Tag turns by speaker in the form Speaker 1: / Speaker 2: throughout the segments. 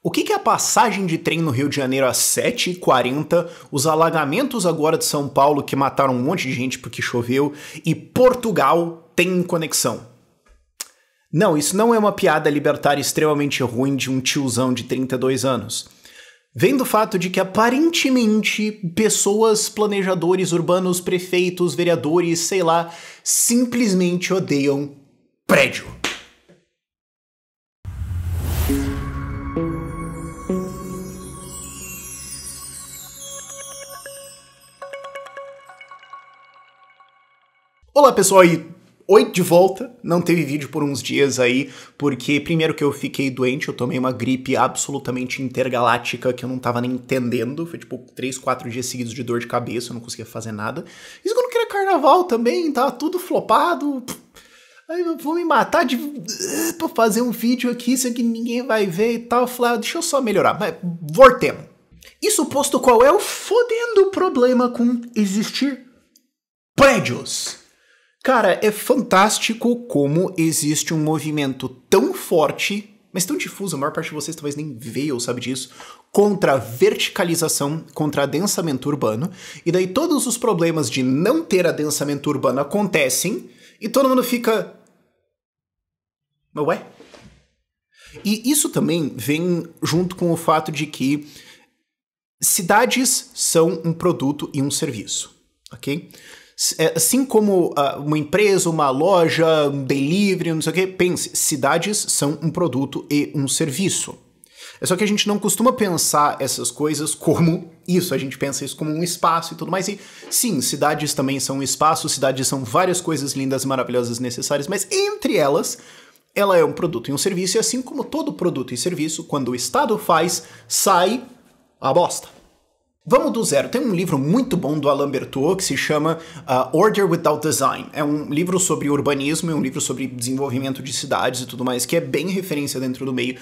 Speaker 1: O que é a passagem de trem no Rio de Janeiro às 7h40, os alagamentos agora de São Paulo que mataram um monte de gente porque choveu e Portugal tem conexão? Não, isso não é uma piada libertária extremamente ruim de um tiozão de 32 anos. Vem do fato de que aparentemente pessoas, planejadores urbanos, prefeitos, vereadores, sei lá, simplesmente odeiam prédio. Olá pessoal, oi de volta. Não teve vídeo por uns dias aí, porque primeiro que eu fiquei doente, eu tomei uma gripe absolutamente intergaláctica que eu não tava nem entendendo. Foi tipo 3, 4 dias seguidos de dor de cabeça, eu não conseguia fazer nada. Isso quando era carnaval também, tava tudo flopado. Aí eu vou me matar pra fazer um vídeo aqui, isso aqui ninguém vai ver e tal. Eu falei, deixa eu só melhorar, mas voltemos. Isso posto, qual é o fodendo problema com existir prédios? Cara, é fantástico como existe um movimento tão forte, mas tão difuso, a maior parte de vocês talvez nem veja ou sabe disso, contra a verticalização, contra adensamento urbano, e daí todos os problemas de não ter adensamento urbano acontecem, e todo mundo fica... Ué? E isso também vem junto com o fato de que cidades são um produto e um serviço, ok? Assim como uma empresa, uma loja, um delivery, não sei o que, pense, cidades são um produto e um serviço. É só que a gente não costuma pensar essas coisas como isso, a gente pensa isso como um espaço e tudo mais, e sim, cidades também são um espaço, cidades são várias coisas lindas, maravilhosas, necessárias, mas entre elas, ela é um produto e um serviço, e assim como todo produto e serviço, quando o Estado faz, sai a bosta. Vamos do zero. Tem um livro muito bom do Alain Berthaud que se chama Order Without Design. É um livro sobre urbanismo, é um livro sobre desenvolvimento de cidades e tudo mais, que é bem referência dentro do meio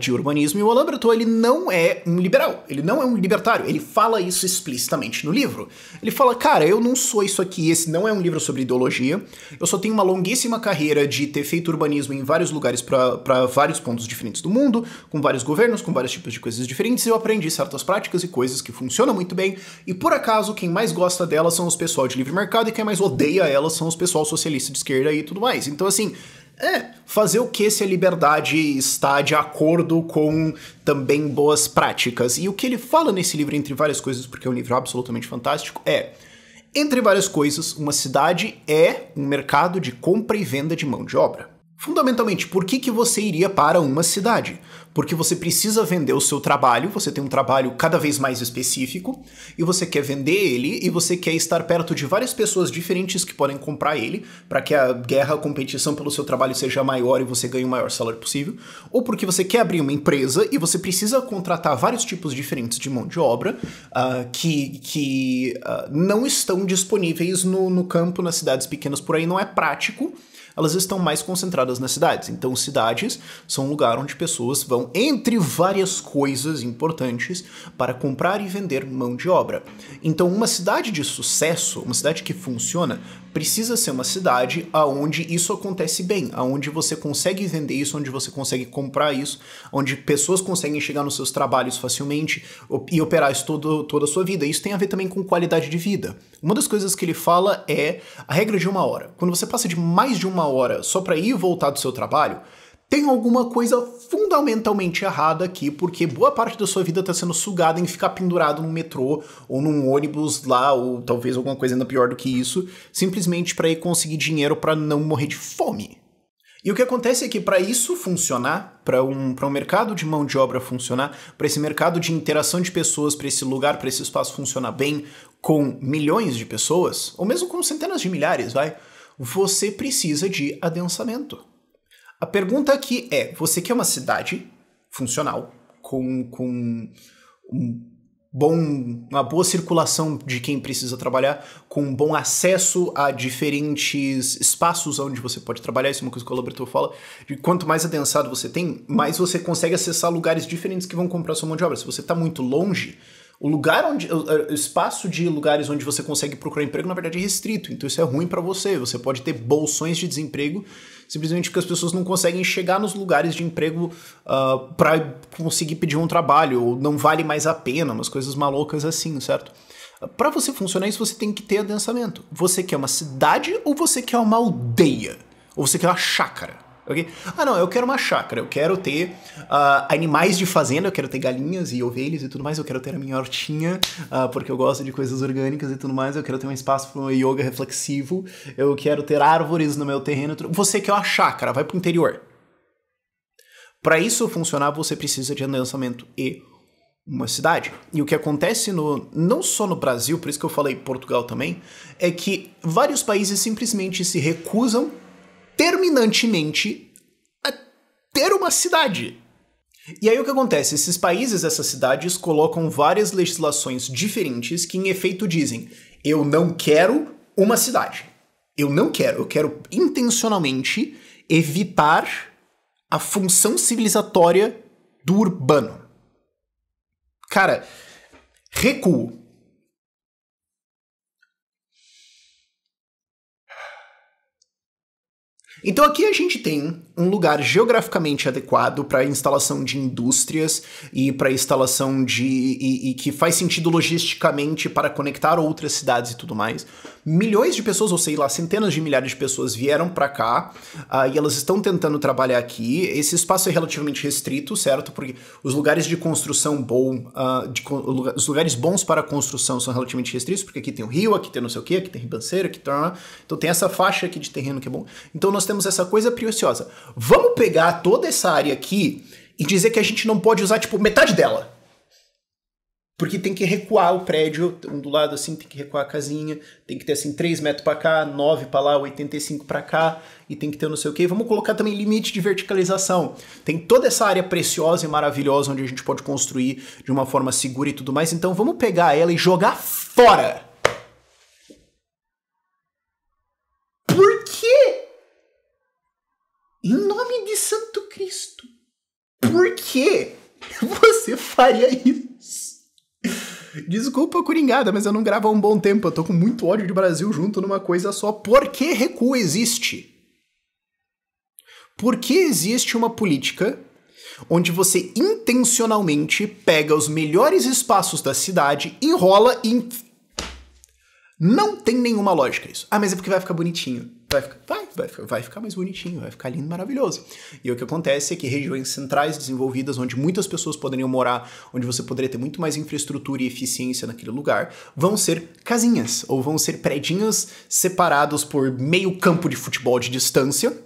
Speaker 1: de urbanismo. E o Alain Berthaud, ele não é um liberal, ele não é um libertário, ele fala isso explicitamente no livro. Ele fala, cara, eu não sou isso aqui, esse não é um livro sobre ideologia, eu só tenho uma longuíssima carreira de ter feito urbanismo em vários lugares para vários pontos diferentes do mundo, com vários governos, com vários tipos de coisas diferentes, e eu aprendi certas práticas e coisas que funcionam muito bem, e por acaso quem mais gosta delas são os pessoal de livre mercado e quem mais odeia elas são os pessoal socialista de esquerda e tudo mais. Então assim, fazer o que se a liberdade está de acordo com também boas práticas. E o que ele fala nesse livro, entre várias coisas, porque é um livro absolutamente fantástico, entre várias coisas, uma cidade é um mercado de compra e venda de mão de obra. Fundamentalmente, por que você iria para uma cidade? Porque você precisa vender o seu trabalho, você tem um trabalho cada vez mais específico, e você quer vender ele, e você quer estar perto de várias pessoas diferentes que podem comprar ele, para que a guerra, a competição pelo seu trabalho seja maior e você ganhe o maior salário possível, ou porque você quer abrir uma empresa e você precisa contratar vários tipos diferentes de mão de obra que não estão disponíveis no campo, nas cidades pequenas por aí, não é prático. Elas estão mais concentradas nas cidades. Então, cidades são um lugar onde pessoas vão, entre várias coisas importantes, para comprar e vender mão de obra. Então, uma cidade de sucesso, uma cidade que funciona, precisa ser uma cidade onde isso acontece bem, onde você consegue vender isso, onde você consegue comprar isso, onde pessoas conseguem chegar nos seus trabalhos facilmente e operar isso toda a sua vida. Isso tem a ver também com qualidade de vida. Uma das coisas que ele fala é a regra de 1 hora. Quando você passa de mais de 1 hora só para ir e voltar do seu trabalho, tem alguma coisa fundamentalmente errada aqui, porque boa parte da sua vida está sendo sugada em ficar pendurado num metrô ou num ônibus lá, ou talvez alguma coisa ainda pior do que isso, simplesmente para ir conseguir dinheiro para não morrer de fome. E o que acontece é que para isso funcionar, para um mercado de mão de obra funcionar, para esse mercado de interação de pessoas, para esse lugar, para esse espaço funcionar bem, com milhões de pessoas, ou mesmo com centenas de milhares, você precisa de adensamento. A pergunta aqui é, você quer uma cidade funcional, com uma boa circulação de quem precisa trabalhar, com um bom acesso a diferentes espaços onde você pode trabalhar, isso é uma coisa que o Roberto fala, de quanto mais adensado você tem, mais você consegue acessar lugares diferentes que vão comprar sua mão de obra. Se você está muito longe, O lugar onde. O espaço de lugares onde você consegue procurar emprego, na verdade, é restrito. Então isso é ruim para você. Você pode ter bolsões de desemprego simplesmente porque as pessoas não conseguem chegar nos lugares de emprego para conseguir pedir um trabalho, ou não vale mais a pena, umas coisas malucas assim, certo? Para você funcionar isso, você tem que ter adensamento. Você quer uma cidade ou você quer uma aldeia? Ou você quer uma chácara? Okay? Ah, não, eu quero uma chácara, eu quero ter animais de fazenda, eu quero ter galinhas e ovelhas e tudo mais, eu quero ter a minha hortinha, porque eu gosto de coisas orgânicas e tudo mais, eu quero ter um espaço para um yoga reflexivo, eu quero ter árvores no meu terreno. Você quer uma chácara, vai pro interior. Para isso funcionar, você precisa de adensamento e uma cidade. E o que acontece não só no Brasil, por isso que eu falei Portugal também, é que vários países simplesmente se recusam terminantemente a ter uma cidade. E aí o que acontece? Esses países, essas cidades, colocam várias legislações diferentes que em efeito dizem: eu não quero uma cidade. Eu quero intencionalmente evitar a função civilizatória do urbano. Cara, recuo. Então aqui a gente tem um lugar geograficamente adequado para instalação de indústrias e para instalação e que faz sentido logisticamente para conectar outras cidades e tudo mais. Milhões de pessoas, ou sei lá, centenas de milhares de pessoas vieram para cá e elas estão tentando trabalhar aqui. Esse espaço é relativamente restrito, certo? Porque os lugares de construção os lugares bons para construção são relativamente restritos, porque aqui tem o rio, aqui tem não sei o quê, aqui tem ribanceira, aqui tem... Então tem essa faixa aqui de terreno que é bom. Então nós temos essa coisa preciosa. Vamos pegar toda essa área aqui e dizer que a gente não pode usar, tipo, metade dela. Porque tem que recuar o prédio, um do lado assim, tem que recuar a casinha, tem que ter assim 3 metros pra cá, 9 pra lá, 85 pra cá, e tem que ter não sei o que. Vamos colocar também limite de verticalização. Tem toda essa área preciosa e maravilhosa onde a gente pode construir de uma forma segura e tudo mais, então vamos pegar ela e jogar fora. Por quê? Em nome de Santo Cristo. Por que você faria isso? Desculpa, Coringada, mas eu não gravo há um bom tempo. Eu tô com muito ódio de Brasil junto numa coisa só. Por que recuo existe? Por que existe uma política onde você intencionalmente pega os melhores espaços da cidade, enrola e... Não tem nenhuma lógica isso. Ah, mas é porque vai ficar bonitinho. Vai ficar mais bonitinho, vai ficar lindo e maravilhoso. E o que acontece é que regiões centrais desenvolvidas, onde muitas pessoas poderiam morar, onde você poderia ter muito mais infraestrutura e eficiência naquele lugar, vão ser casinhas, ou vão ser predinhos separados por meio campo de futebol de distância,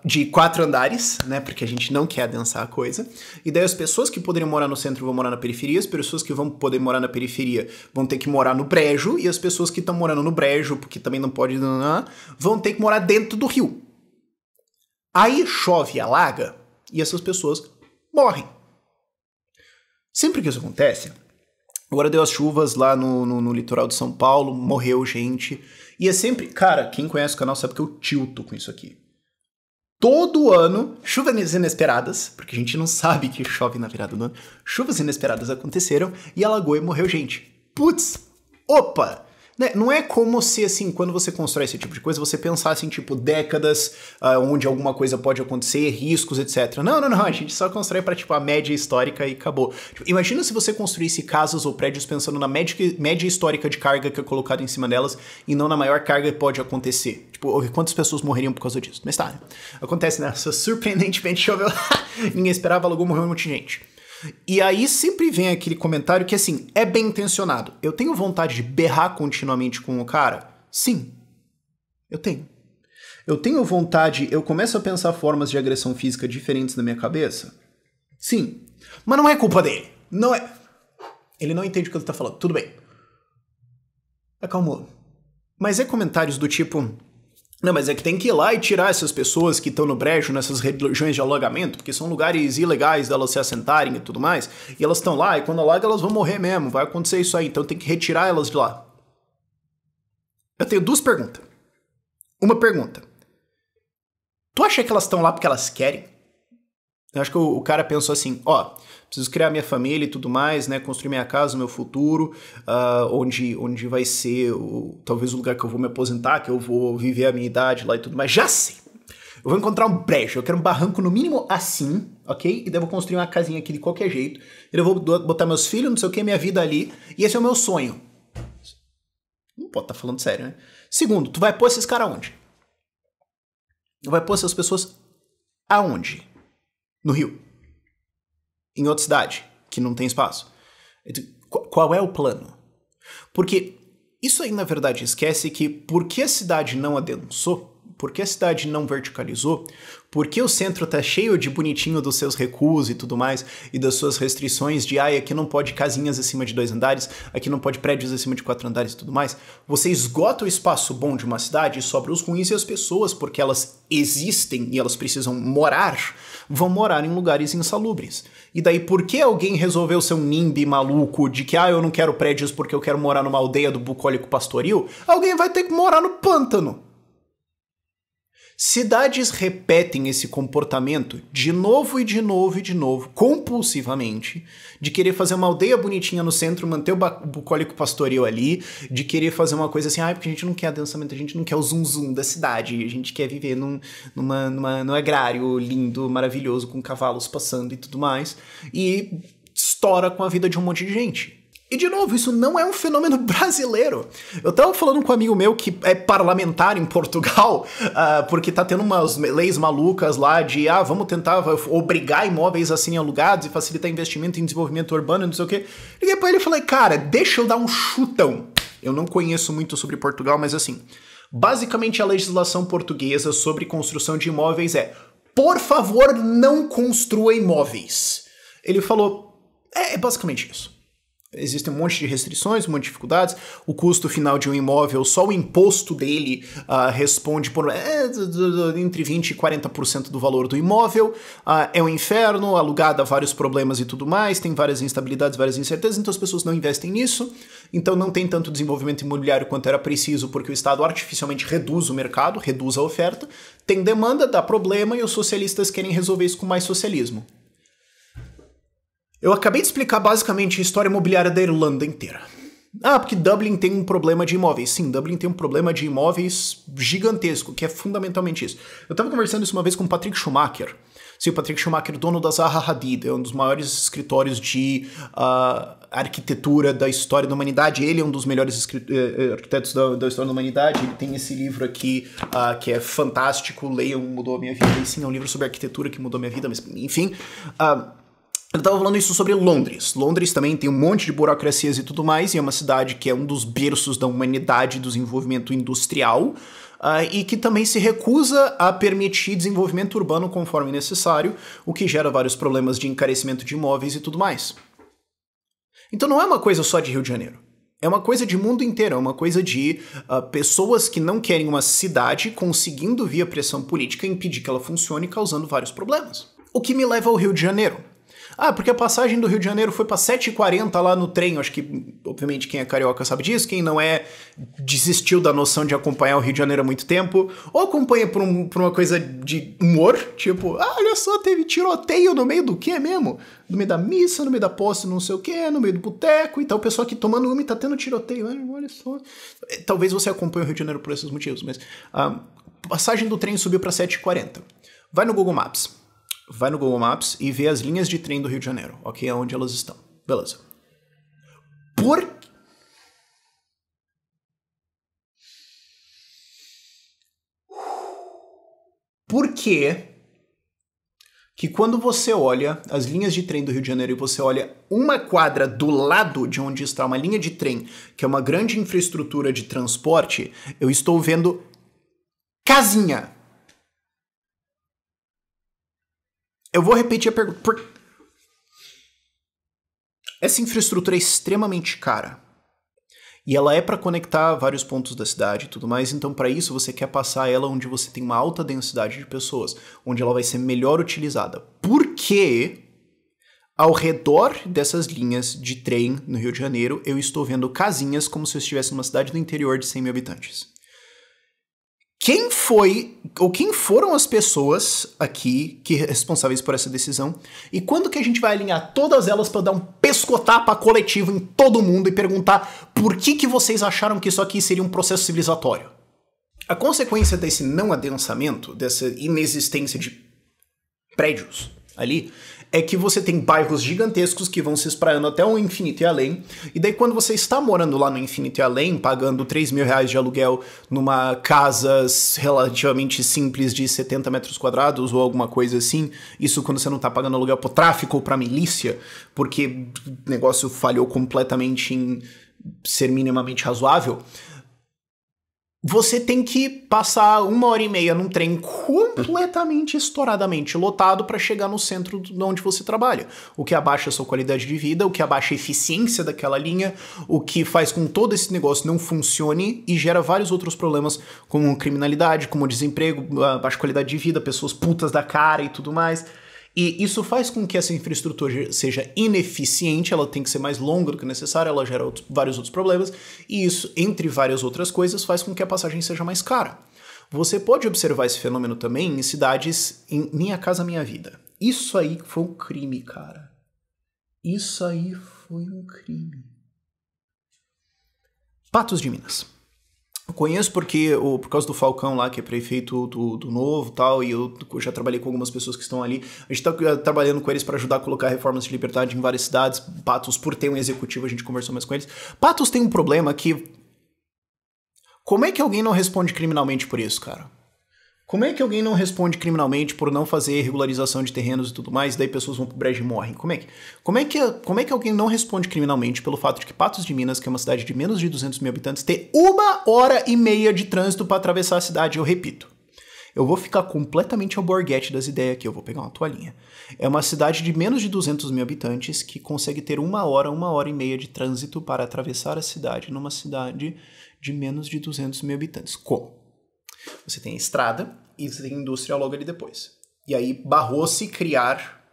Speaker 1: de 4 andares, né, porque a gente não quer adensar a coisa, e daí as pessoas que poderiam morar no centro vão morar na periferia, as pessoas que vão poder morar na periferia vão ter que morar no brejo, e as pessoas que estão morando no brejo, porque também não pode, vão ter que morar dentro do rio. Aí chove e alaga, e essas pessoas morrem. Sempre que isso acontece, agora deu as chuvas lá no litoral de São Paulo, morreu gente, e é sempre, cara, quem conhece o canal sabe que eu tilto com isso aqui. Todo ano, chuvas inesperadas, porque a gente não sabe que chove na virada do ano, chuvas inesperadas aconteceram e alagou e morreu gente. Putz, opa! Né? Não é como se, assim, quando você constrói esse tipo de coisa, você pensasse em, tipo, décadas onde alguma coisa pode acontecer, riscos, etc. Não, a gente só constrói pra, tipo, a média histórica e acabou. Tipo, imagina se você construísse casas ou prédios pensando na média histórica de carga que é colocada em cima delas e não na maior carga que pode acontecer. Tipo, quantas pessoas morreriam por causa disso? Mas tá, né? Acontece, né? Surpreendentemente choveu, ninguém esperava, alagou, morreu um monte de gente. E aí sempre vem aquele comentário que, assim, é bem intencionado. Eu tenho vontade de berrar continuamente com o cara? Sim, eu tenho. Eu tenho vontade, eu começo a pensar formas de agressão física diferentes na minha cabeça? Sim. Mas não é culpa dele. Não é. Ele não entende o que ele tá falando. Tudo bem. Acalmou. Mas é comentários do tipo... Não, mas é que tem que ir lá e tirar essas pessoas que estão no brejo, nessas regiões de alagamento, porque são lugares ilegais delas se assentarem e tudo mais, e elas estão lá, e quando alaga elas vão morrer mesmo, vai acontecer isso aí, então tem que retirar elas de lá. Eu tenho 2 perguntas. Uma pergunta. Tu acha que elas estão lá porque elas querem? Eu acho que o cara pensou assim, ó, preciso criar minha família e tudo mais, né, construir minha casa, meu futuro, onde vai ser talvez o lugar que eu vou me aposentar, que eu vou viver a minha idade lá e tudo mais. Já sei! Eu vou encontrar um brejo, eu quero um barranco no mínimo assim, ok? E daí eu vou construir uma casinha aqui de qualquer jeito, e daí eu vou botar meus filhos, não sei o que, minha vida ali, e esse é o meu sonho. Não pode estar falando sério, né? Segundo, tu vai pôr esses caras aonde? Tu vai pôr essas pessoas aonde? No Rio? Em outra cidade, que não tem espaço? Qual é o plano? Porque isso aí, na verdade, esquece que porque a cidade não adensou, porque a cidade não verticalizou, porque o centro tá cheio de bonitinho dos seus recuos e tudo mais, e das suas restrições de, aqui não pode casinhas acima de 2 andares, aqui não pode prédios acima de 4 andares e tudo mais, você esgota o espaço bom de uma cidade e sobra os ruins, e as pessoas, porque elas existem e elas precisam morar, vão morar em lugares insalubres. E daí, por que alguém resolveu ser um NIMBY maluco de que, eu não quero prédios porque eu quero morar numa aldeia do bucólico pastoril? Alguém vai ter que morar no pântano. Cidades repetem esse comportamento de novo e de novo e de novo, compulsivamente, de querer fazer uma aldeia bonitinha no centro, manter o bucólico pastoril ali, de querer fazer uma coisa assim, porque a gente não quer adensamento, a gente não quer o zum-zum da cidade, a gente quer viver num agrário lindo, maravilhoso, com cavalos passando e tudo mais, e estoura com a vida de um monte de gente. E, de novo, isso não é um fenômeno brasileiro. Eu tava falando com um amigo meu que é parlamentar em Portugal, porque tá tendo umas leis malucas lá de, vamos tentar obrigar imóveis assim alugados e facilitar investimento em desenvolvimento urbano, não sei o quê. Liguei pra ele e falei, cara, deixa eu dar um chutão. Eu não conheço muito sobre Portugal, mas assim, basicamente a legislação portuguesa sobre construção de imóveis é, por favor, não construa imóveis. Ele falou, é basicamente isso. Existem um monte de restrições, um monte de dificuldades. O custo final de um imóvel, só o imposto dele responde por entre 20% e 40% do valor do imóvel. É um inferno, alugado a vários problemas e tudo mais, tem várias instabilidades, várias incertezas, então as pessoas não investem nisso. Então não tem tanto desenvolvimento imobiliário quanto era preciso, porque o Estado artificialmente reduz o mercado, reduz a oferta. Tem demanda, dá problema, e os socialistas querem resolver isso com mais socialismo. Eu acabei de explicar basicamente a história imobiliária da Irlanda inteira. Porque Dublin tem um problema de imóveis. Sim, Dublin tem um problema de imóveis gigantesco, que é fundamentalmente isso. Eu tava conversando isso uma vez com o Patrick Schumacher. Sim, o Patrick Schumacher, dono da Zaha Hadid, é um dos maiores escritórios de arquitetura da história da humanidade. Ele é um dos melhores arquitetos da história da humanidade. Ele tem esse livro aqui, que é fantástico, leiam, mudou a minha vida. E sim, é um livro sobre arquitetura que mudou a minha vida, mas enfim... Eu tava falando isso sobre Londres. Londres também tem um monte de burocracias e tudo mais, e é uma cidade que é um dos berços da humanidade do desenvolvimento industrial, e que também se recusa a permitir desenvolvimento urbano conforme necessário, o que gera vários problemas de encarecimento de imóveis e tudo mais. Então não é uma coisa só de Rio de Janeiro. É uma coisa de mundo inteiro, é uma coisa de pessoas que não querem uma cidade conseguindo, via pressão política, impedir que ela funcione, causando vários problemas. O que me leva ao Rio de Janeiro. Porque a passagem do Rio de Janeiro foi pra 7h40 lá no trem. Acho que, obviamente, quem é carioca sabe disso. Quem não é, desistiu da noção de acompanhar o Rio de Janeiro há muito tempo. Ou acompanha por uma coisa de humor. Tipo, olha só, teve tiroteio no meio do quê mesmo? No meio da missa, no meio da posse, não sei o quê, no meio do boteco. E tal, o pessoal aqui tomando uma e tá tendo tiroteio. Olha só. Talvez você acompanhe o Rio de Janeiro por esses motivos, mas a passagem do trem subiu pra 7h40. Vai no Google Maps. Vai no Google Maps e vê as linhas de trem do Rio de Janeiro, ok? Onde elas estão. Beleza. Por que quando você olha as linhas de trem do Rio de Janeiro e você olha uma quadra do lado de onde está uma linha de trem, que é uma grande infraestrutura de transporte, eu estou vendo casinha. Eu vou repetir a pergunta. Essa infraestrutura é extremamente cara. E ela é para conectar vários pontos da cidade e tudo mais, então para isso você quer passar ela onde você tem uma alta densidade de pessoas, onde ela vai ser melhor utilizada. Por quê? Ao redor dessas linhas de trem no Rio de Janeiro, eu estou vendo casinhas como se eu estivesse numa cidade do interior de 100 mil habitantes. quem foram as pessoas aqui que responsáveis por essa decisão e quando que a gente vai alinhar todas elas para dar um pescotapa coletivo em todo mundo e perguntar por que vocês acharam que isso aqui seria um processo civilizatório? A consequência desse não adensamento, dessa inexistência de prédios ali, é que você tem bairros gigantescos que vão se espraiando até o infinito e além, e daí quando você está morando lá no infinito e além, pagando 3 mil reais de aluguel numa casa relativamente simples de 70 metros quadrados ou alguma coisa assim, isso quando você não está pagando aluguel pro tráfico ou pra milícia, porque o negócio falhou completamente em ser minimamente razoável, você tem que passar 1h30 num trem completamente estouradamente lotado para chegar no centro de onde você trabalha. O que abaixa a sua qualidade de vida, o que abaixa a eficiência daquela linha, o que faz com que todo esse negócio não funcione e gera vários outros problemas, como criminalidade, como desemprego, baixa qualidade de vida, pessoas putas da cara e tudo mais. E isso faz com que essa infraestrutura seja ineficiente, ela tem que ser mais longa do que necessário, ela gera vários outros problemas, e isso, entre várias outras coisas, faz com que a passagem seja mais cara. Você pode observar esse fenômeno também em cidades em Minha Casa Minha Vida. Isso aí foi um crime, cara. Isso aí foi um crime. Patos de Minas. Eu conheço porque, por causa do Falcão lá, que é prefeito do Novo e tal, e eu já trabalhei com algumas pessoas que estão ali. A gente tá trabalhando com eles para ajudar a colocar reformas de liberdade em várias cidades. Patos, por ter um executivo, a gente conversou mais com eles. Patos tem um problema que... Como é que alguém não responde criminalmente por isso, cara? Como é que alguém não responde criminalmente por não fazer regularização de terrenos e tudo mais, e daí pessoas vão pro brejo e morrem? Como é que alguém não responde criminalmente pelo fato de que Patos de Minas, que é uma cidade de menos de 200 mil habitantes, ter 1h30 de trânsito para atravessar a cidade? Eu repito, eu vou ficar completamente alborguete das ideias aqui, eu vou pegar uma toalhinha. É uma cidade de menos de 200 mil habitantes que consegue ter 1h30 de trânsito para atravessar a cidade numa cidade de menos de 200 mil habitantes. Como? Você tem a estrada e você tem a indústria logo ali depois. E aí barrou-se criar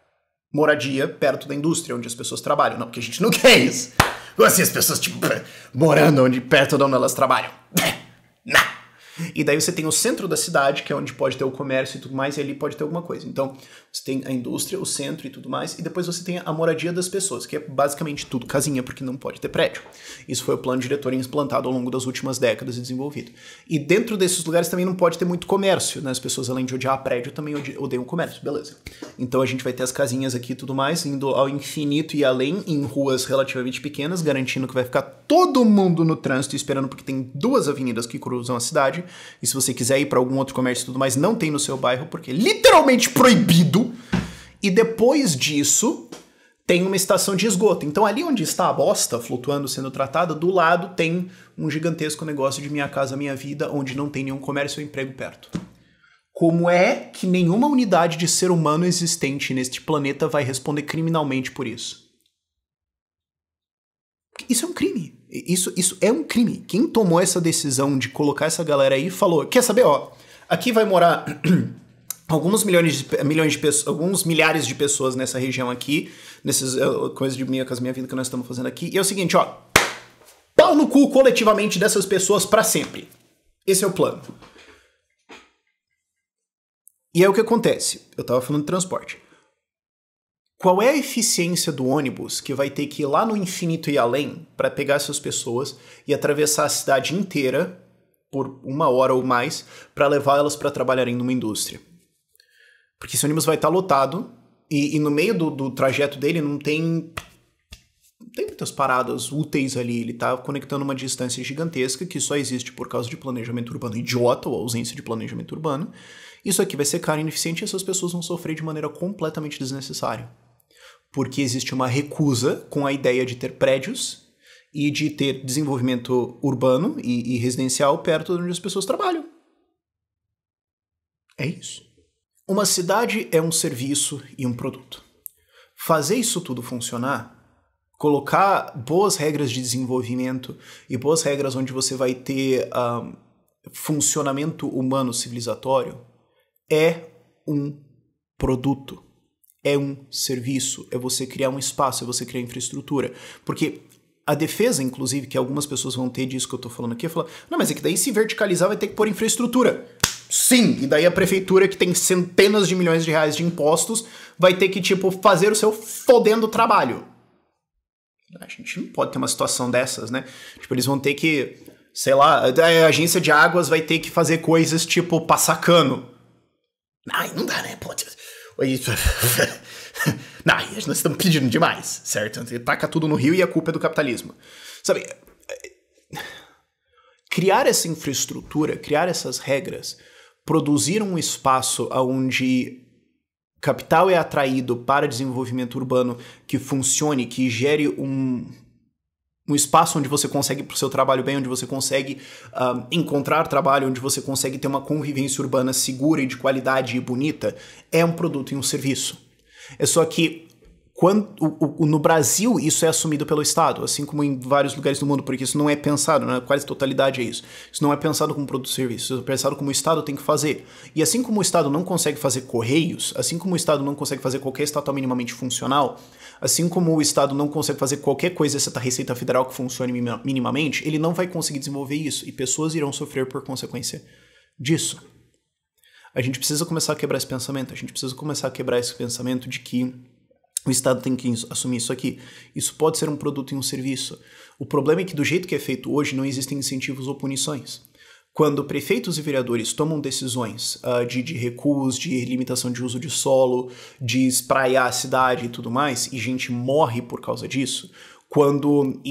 Speaker 1: moradia perto da indústria, onde as pessoas trabalham. Não, porque a gente não quer isso. Assim, as pessoas, tipo, morando perto de onde elas trabalham. Não. E daí você tem o centro da cidade, que é onde pode ter o comércio e tudo mais, e ali pode ter alguma coisa. Então, você tem a indústria, o centro e tudo mais, e depois você tem a moradia das pessoas, que é basicamente tudo casinha, porque não pode ter prédio. Isso foi o plano diretor implantado ao longo das últimas décadas e desenvolvido. E dentro desses lugares também não pode ter muito comércio, né? As pessoas, além de odiar prédio, também odeiam o comércio, beleza. Então a gente vai ter as casinhas aqui e tudo mais, indo ao infinito e além, em ruas relativamente pequenas, garantindo que vai ficar todo mundo no trânsito esperando, porque tem 2 avenidas que cruzam a cidade. E se você quiser ir para algum outro comércio e tudo mais, não tem no seu bairro, porque é literalmente proibido. E depois disso, tem uma estação de esgoto. Então ali onde está a bosta flutuando, sendo tratada, do lado tem um gigantesco negócio de Minha Casa Minha Vida, onde não tem nenhum comércio ou emprego perto. Como é que nenhuma unidade de ser humano existente neste planeta vai responder criminalmente por isso? Isso é um crime. Isso é um crime. Quem tomou essa decisão de colocar essa galera aí falou, quer saber, ó, aqui vai morar alguns milhares de pessoas nessa região aqui, nessas coisas de Minha Casa Minha Vida que nós estamos fazendo aqui, e é o seguinte, ó, pau no cu coletivamente dessas pessoas pra sempre. Esse é o plano. E é o que acontece. Eu tava falando de transporte. Qual é a eficiência do ônibus que vai ter que ir lá no infinito e além para pegar essas pessoas e atravessar a cidade inteira por 1 hora ou mais para levar elas para trabalharem numa indústria? Porque esse ônibus vai estar lotado e no meio do trajeto dele não tem muitas paradas úteis ali. Ele tá conectando uma distância gigantesca que só existe por causa de planejamento urbano idiota ou ausência de planejamento urbano. Isso aqui vai ser caro e ineficiente e essas pessoas vão sofrer de maneira completamente desnecessária. Porque existe uma recusa com a ideia de ter prédios e de ter desenvolvimento urbano e residencial perto de onde as pessoas trabalham. É isso. Uma cidade é um serviço e um produto. Fazer isso tudo funcionar, colocar boas regras de desenvolvimento e boas regras onde você vai ter funcionamento humano civilizatório é um produto. É um serviço, é você criar um espaço, é você criar infraestrutura. Porque a defesa, inclusive, que algumas pessoas vão ter disso que eu tô falando aqui, é falar, não, mas é que daí se verticalizar vai ter que pôr infraestrutura. Sim, e daí a prefeitura, que tem centenas de milhões de reais de impostos, vai ter que, tipo, fazer o seu fodendo trabalho. A gente não pode ter uma situação dessas, né? Tipo, eles vão ter que, sei lá, a agência de águas vai ter que fazer coisas tipo passar cano. Ai, não dá, né? Pode. Não, nós estamos pedindo demais, certo? Você taca tudo no rio e a culpa é do capitalismo. Sabe, criar essa infraestrutura, criar essas regras, produzir um espaço onde capital é atraído para desenvolvimento urbano que funcione, que gere um espaço onde você consegue ir para o seu trabalho bem, onde você consegue encontrar trabalho, onde você consegue ter uma convivência urbana segura e de qualidade e bonita, é um produto e um serviço. É só que no Brasil isso é assumido pelo Estado, assim como em vários lugares do mundo, porque isso não é pensado, na quase totalidade é isso. Isso não é pensado como produto e serviço, isso é pensado como o Estado tem que fazer. E assim como o Estado não consegue fazer correios, assim como o Estado não consegue fazer qualquer estatal minimamente funcional, assim como o Estado não consegue fazer qualquer coisa exceto a Receita Federal que funcione minimamente, ele não vai conseguir desenvolver isso, e pessoas irão sofrer por consequência disso. A gente precisa começar a quebrar esse pensamento, de que o Estado tem que assumir isso aqui. Isso pode ser um produto e um serviço. O problema é que do jeito que é feito hoje não existem incentivos ou punições. Quando prefeitos e vereadores tomam decisões de recuos, de limitação de uso de solo, de espraiar a cidade e tudo mais, e gente morre por causa disso, quando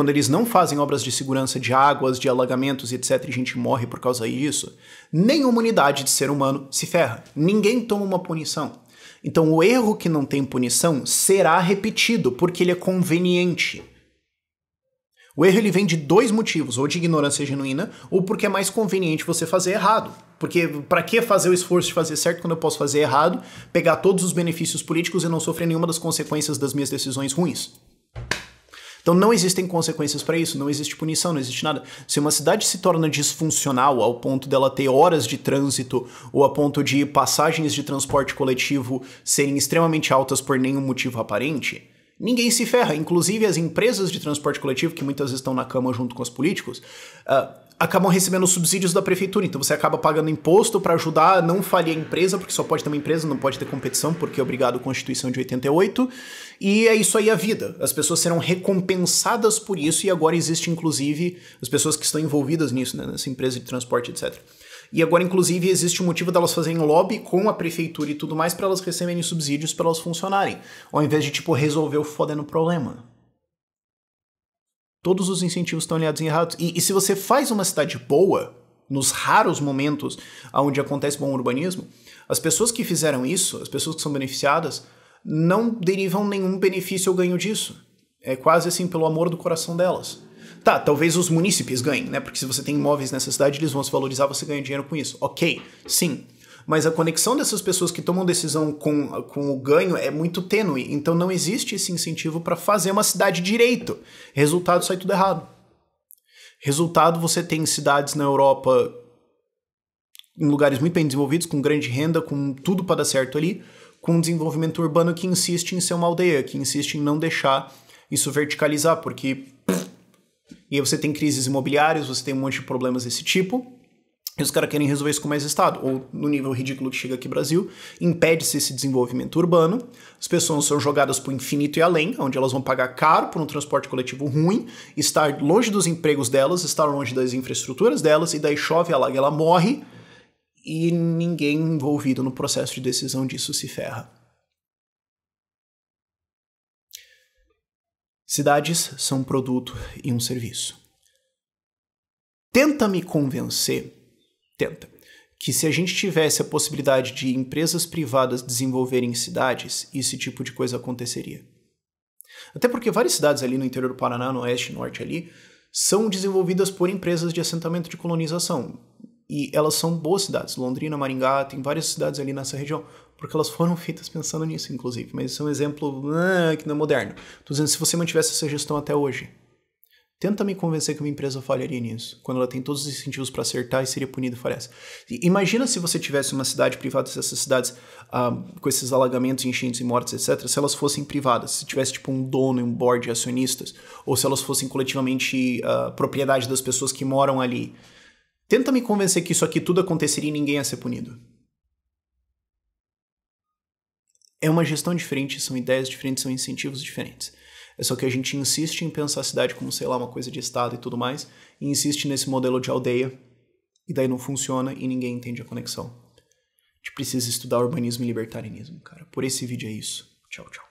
Speaker 1: eles não fazem obras de segurança de águas, de alagamentos e etc, e gente morre por causa disso, nenhuma unidade de ser humano se ferra. Ninguém toma uma punição. Então o erro que não tem punição será repetido, porque ele é conveniente. O erro ele vem de dois motivos, ou de ignorância genuína, ou porque é mais conveniente você fazer errado. Porque para que fazer o esforço de fazer certo quando eu posso fazer errado, pegar todos os benefícios políticos e não sofrer nenhuma das consequências das minhas decisões ruins? Então não existem consequências para isso, não existe punição, não existe nada. Se uma cidade se torna disfuncional ao ponto dela ter horas de trânsito ou a ponto de passagens de transporte coletivo serem extremamente altas por nenhum motivo aparente, ninguém se ferra. Inclusive as empresas de transporte coletivo, que muitas vezes estão na cama junto com os políticos, acabam recebendo subsídios da prefeitura. Então você acaba pagando imposto para ajudar a não falir a empresa, porque só pode ter uma empresa, não pode ter competição, porque é obrigado à Constituição de 88. E é isso aí a vida. As pessoas serão recompensadas por isso, e agora existe inclusive as pessoas que estão envolvidas nisso, né, nessa empresa de transporte, etc. E agora, inclusive, existe um motivo delas fazerem lobby com a prefeitura e tudo mais para elas receberem subsídios para elas funcionarem, ao invés de, tipo, resolver o fodendo problema. Todos os incentivos estão alinhados em errados. E se você faz uma cidade boa, nos raros momentos onde acontece bom urbanismo, as pessoas que fizeram isso, as pessoas que são beneficiadas, não derivam nenhum benefício ou ganho disso. É quase assim pelo amor do coração delas. Tá, talvez os munícipes ganhem, né? Porque se você tem imóveis nessa cidade, eles vão se valorizar, você ganha dinheiro com isso. Ok, sim. Mas a conexão dessas pessoas que tomam decisão com o ganho é muito tênue. Então não existe esse incentivo para fazer uma cidade direito. Resultado, sai tudo errado. Resultado, você tem cidades na Europa, em lugares muito bem desenvolvidos, com grande renda, com tudo para dar certo ali, com um desenvolvimento urbano que insiste em ser uma aldeia, que insiste em não deixar isso verticalizar, porque... E aí você tem crises imobiliárias, você tem um monte de problemas desse tipo, e os caras querem resolver isso com mais Estado, ou no nível ridículo que chega aqui no Brasil, impede-se esse desenvolvimento urbano, as pessoas são jogadas para o infinito e além, onde elas vão pagar caro por um transporte coletivo ruim, estar longe dos empregos delas, estar longe das infraestruturas delas, e daí chove, alaga, ela morre, e ninguém envolvido no processo de decisão disso se ferra. Cidades são um produto e um serviço. Tenta me convencer, que se a gente tivesse a possibilidade de empresas privadas desenvolverem cidades, esse tipo de coisa aconteceria. Até porque várias cidades ali no interior do Paraná, no oeste e norte ali, são desenvolvidas por empresas de assentamento de colonização. E elas são boas cidades. Londrina, Maringá, tem várias cidades ali nessa região, porque elas foram feitas pensando nisso, inclusive. Mas isso é um exemplo que não é moderno. Tô dizendo, se você mantivesse essa gestão até hoje, tenta me convencer que uma empresa falharia nisso, quando ela tem todos os incentivos para acertar e seria punida e falhasse. Imagina se você tivesse uma cidade privada, se essas cidades, com esses alagamentos, enchentes e mortes, etc., se elas fossem privadas, se tivesse tipo um dono e um board de acionistas, ou se elas fossem coletivamente propriedade das pessoas que moram ali. Tenta me convencer que isso aqui tudo aconteceria e ninguém ia ser punido. É uma gestão diferente, são ideias diferentes, são incentivos diferentes. É só que a gente insiste em pensar a cidade como, sei lá, uma coisa de estado e tudo mais, e insiste nesse modelo de aldeia, e daí não funciona e ninguém entende a conexão. A gente precisa estudar urbanismo e libertarianismo, cara. Por esse vídeo é isso. Tchau, tchau.